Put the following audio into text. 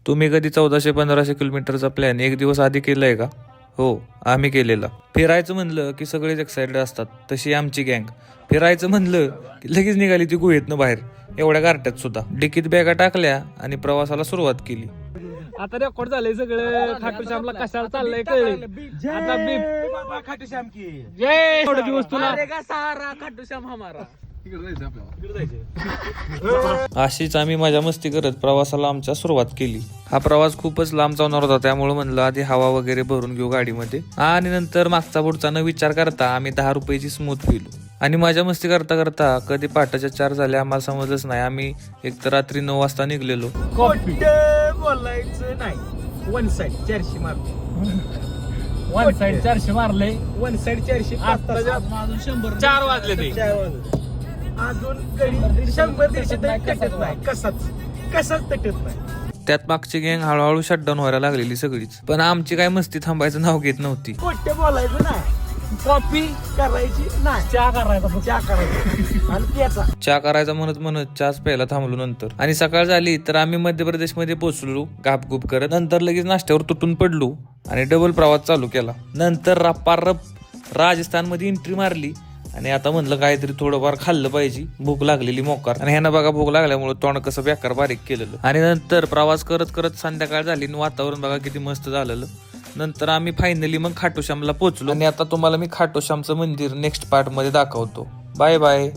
तुम्ही कधी 1400-1500 किलोमीटरचा प्लॅन एक दिवस आधी केलाय का? हो, आम्ही केलेला. फिरायचं म्हणलं की सगळेच एक्साइटेड असतात, तशी आमची गँग. फिरायचं म्हणलं की लगेच निघाली ती गुहेतनं बाहेर, एवढ्या गारट्यात सुद्धा. डिकीत बॅगा टाकल्या आणि प्रवासाला सुरुवात केली. आता रेकॉर्ड झालंय सगळं. खाटू श्यामला कशाला चाललंय कळलं. आता बीप खाटू श्याम की जय थोडे दिवस तुला खाटू श्याम हमारा. अशीच आम्ही मजा मस्ती करत प्रवासाला आमच्या सुरुवात केली. हा प्रवास खूपच लांब जाणार होता, त्यामुळे म्हणलं आधी हवा वगैरे भरून घेऊ गाडीमध्ये आणि नंतर मागचा पुढचा न विचार करता आम्ही 10 रुपयाची स्मूथ पिलो आणि मजा मस्ती करता करता कधी पहाटेच्या 4 झाल्या आम्हाला समजलंच नाही. आम्ही एक तर रात्री 9 वाजता निघलेलो. बोलायचं नाही. वन साइड 400 मारले. वन साइड 400 मारले. One side 400. अजून 100 4 वाजले ते. अजून 100-150 तटत नाही. कसाच तटत नाही. त्यात मागची गँग हळूहळू शटडाऊन व्हायला लागलेली सगळीच, पण आमची काय मस्ती थांबायचं नाव घेत नव्हती. खोटे बोलायचं नाही. कॉपी करायची नाही. चहा करायचा आणि प्यायचा. चहा करायचा म्हणत म्हणत चहाच प्यायला थांबलो नंतर. आणि सकाळ झाली तर आम्ही मध्य प्रदेश मध्ये पोहोचलो गापगुप करत. नंतर लगेच नाश्त्यावर तुटून पडलो आणि डबल प्रवास चालू केला. नंतर रप्पारप राजस्थान मध्ये एंट्री मारली आणि आता म्हणलं काहीतरी थोडंफार खाल्लं पाहिजे. भूक लागलेली मोकार आणि ह्यानं बघा भूक लागल्यामुळे तोंड कसं बेकार बारीक केलेलं. आणि नंतर प्रवास करत करत संध्याकाळ झाली आणि वातावरण बघा किती मस्त झालेलं. नंतर आम्ही फायनली मग खाटू श्यामला पोहोचलो आणि आता तुम्हाला मी खाटू श्यामचं मंदिर नेक्स्ट पार्ट मध्ये दाखवतो. Bye bye.